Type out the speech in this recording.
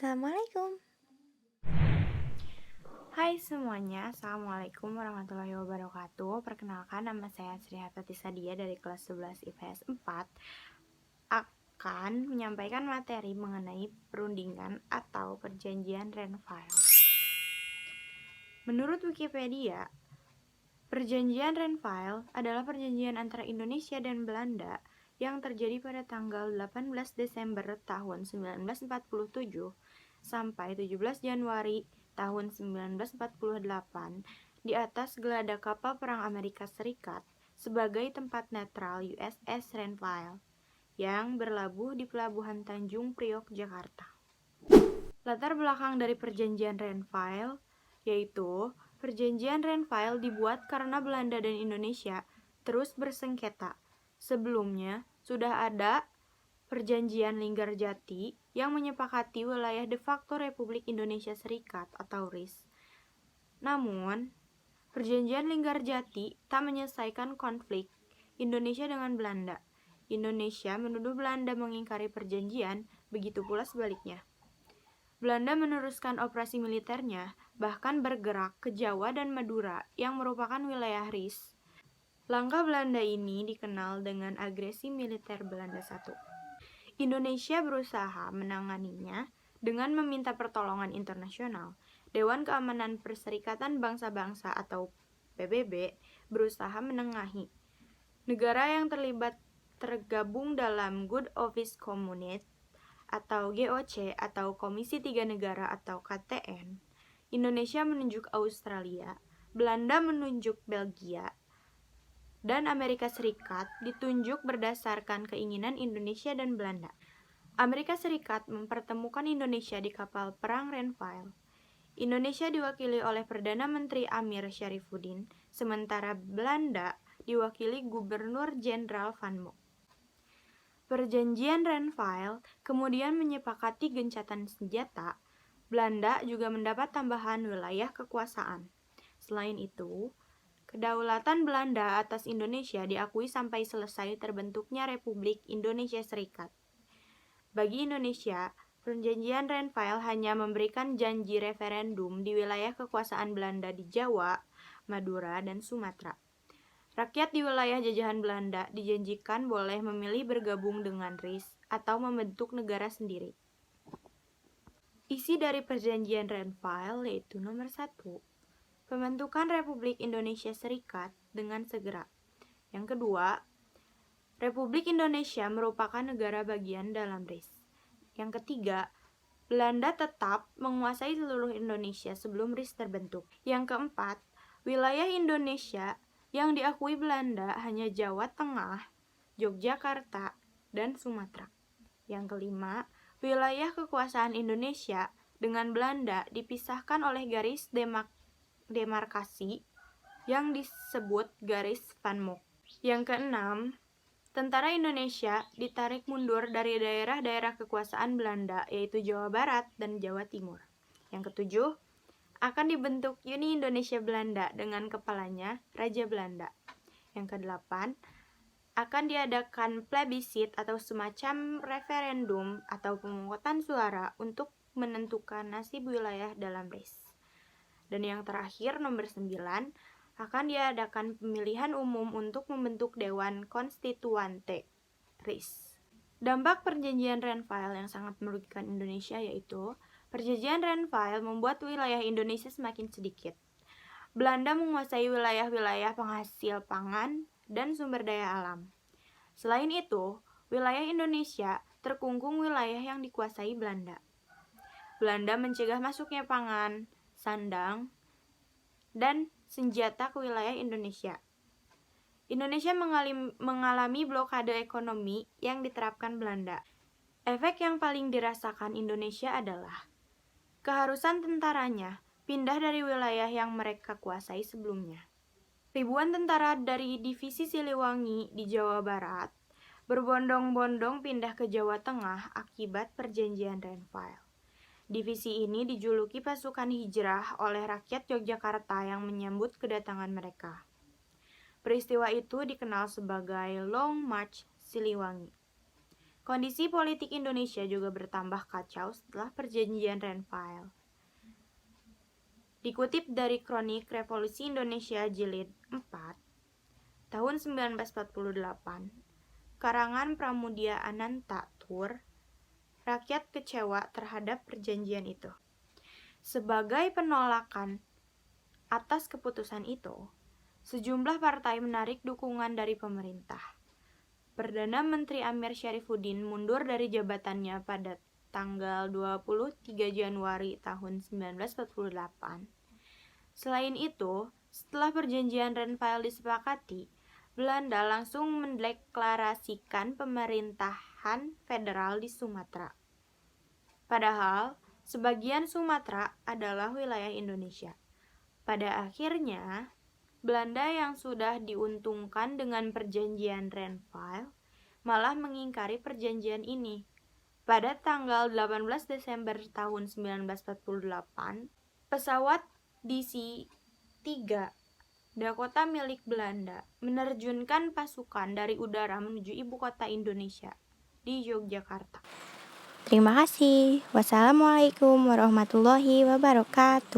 Assalamualaikum. Hai semuanya, Assalamualaikum warahmatullahi wabarakatuh. Perkenalkan, nama saya Sri Hartati Sadia dari kelas 11 IPS 4 akan menyampaikan materi mengenai perundingan atau perjanjian Renville. Menurut Wikipedia, perjanjian Renville adalah perjanjian antara Indonesia dan Belanda yang terjadi pada tanggal 18 Desember tahun 1947 sampai 17 Januari tahun 1948 di atas geladak kapal perang Amerika Serikat sebagai tempat netral USS Renville yang berlabuh di Pelabuhan Tanjung Priok, Jakarta. Latar belakang dari perjanjian Renville yaitu perjanjian Renville dibuat karena Belanda dan Indonesia terus bersengketa. Sebelumnya sudah ada perjanjian Linggarjati yang menyepakati wilayah de facto Republik Indonesia Serikat atau RIS. Namun, perjanjian Linggarjati tak menyelesaikan konflik Indonesia dengan Belanda. Indonesia menuduh Belanda mengingkari perjanjian, begitu pula sebaliknya. Belanda meneruskan operasi militernya, bahkan bergerak ke Jawa dan Madura yang merupakan wilayah RIS. Langkah Belanda ini dikenal dengan agresi militer Belanda I. Indonesia berusaha menanganinya dengan meminta pertolongan internasional. Dewan Keamanan Perserikatan Bangsa-Bangsa atau PBB berusaha menengahi. Negara yang tergabung dalam Good Office Community atau GOC atau Komisi Tiga Negara atau KTN. Indonesia menunjuk Australia, Belanda menunjuk Belgia, dan Amerika Serikat ditunjuk berdasarkan keinginan Indonesia dan Belanda. Amerika Serikat mempertemukan Indonesia di kapal perang Renville. Indonesia diwakili oleh Perdana Menteri Amir Syarifuddin, sementara Belanda diwakili Gubernur Jenderal Van Mook. Perjanjian Renville kemudian menyepakati gencatan senjata. Belanda juga mendapat tambahan wilayah kekuasaan. Selain itu, kedaulatan Belanda atas Indonesia diakui sampai selesai terbentuknya Republik Indonesia Serikat. Bagi Indonesia, perjanjian Renville hanya memberikan janji referendum di wilayah kekuasaan Belanda di Jawa, Madura, dan Sumatera. Rakyat di wilayah jajahan Belanda dijanjikan boleh memilih bergabung dengan RIS atau membentuk negara sendiri. Isi dari perjanjian Renville yaitu nomor 1, pembentukan Republik Indonesia Serikat dengan segera. Yang kedua, Republik Indonesia merupakan negara bagian dalam RIS. Yang ketiga, Belanda tetap menguasai seluruh Indonesia sebelum RIS terbentuk. Yang keempat, wilayah Indonesia yang diakui Belanda hanya Jawa Tengah, Yogyakarta, dan Sumatera. Yang kelima, wilayah kekuasaan Indonesia dengan Belanda dipisahkan oleh garis demarkasi yang disebut garis Van Mook. Yang keenam, tentara Indonesia ditarik mundur dari daerah-daerah kekuasaan Belanda yaitu Jawa Barat dan Jawa Timur. Yang ketujuh, akan dibentuk Uni Indonesia Belanda dengan kepalanya Raja Belanda. Yang kedelapan, akan diadakan plebisit atau semacam referendum atau pemungutan suara untuk menentukan nasib wilayah dalam RIS. Dan yang terakhir, nomor 9, akan diadakan pemilihan umum untuk membentuk Dewan Konstituante RIS. Dampak perjanjian Renville yang sangat merugikan Indonesia yaitu perjanjian Renville membuat wilayah Indonesia semakin sedikit. Belanda menguasai wilayah-wilayah penghasil pangan dan sumber daya alam. Selain itu, wilayah Indonesia terkungkung wilayah yang dikuasai Belanda. Belanda mencegah masuknya pangan, sandang, dan senjata ke wilayah Indonesia. Indonesia mengalami blokade ekonomi yang diterapkan Belanda. Efek yang paling dirasakan Indonesia adalah keharusan tentaranya pindah dari wilayah yang mereka kuasai sebelumnya. Ribuan tentara dari divisi Siliwangi di Jawa Barat berbondong-bondong pindah ke Jawa Tengah akibat perjanjian Renville. Divisi ini dijuluki pasukan hijrah oleh rakyat Yogyakarta yang menyambut kedatangan mereka. Peristiwa itu dikenal sebagai Long March Siliwangi. Kondisi politik Indonesia juga bertambah kacau setelah perjanjian Renville. Dikutip dari Kronik Revolusi Indonesia Jilid 4, tahun 1948, karangan Pramudia Ananta Tur, rakyat kecewa terhadap perjanjian itu. Sebagai penolakan atas keputusan itu, sejumlah partai menarik dukungan dari pemerintah. Perdana Menteri Amir Syarifuddin mundur dari jabatannya pada tanggal 23 Januari tahun 1948. Selain itu, setelah perjanjian Renville disepakati, Belanda langsung mendeklarasikan pemerintahan federal di Sumatera. Padahal, sebagian Sumatera adalah wilayah Indonesia. Pada akhirnya, Belanda yang sudah diuntungkan dengan perjanjian Renville malah mengingkari perjanjian ini. Pada tanggal 18 Desember tahun 1948, pesawat DC-3 Dakota milik Belanda menerjunkan pasukan dari udara menuju ibu kota Indonesia di Yogyakarta. Terima kasih. Wassalamualaikum warahmatullahi wabarakatuh.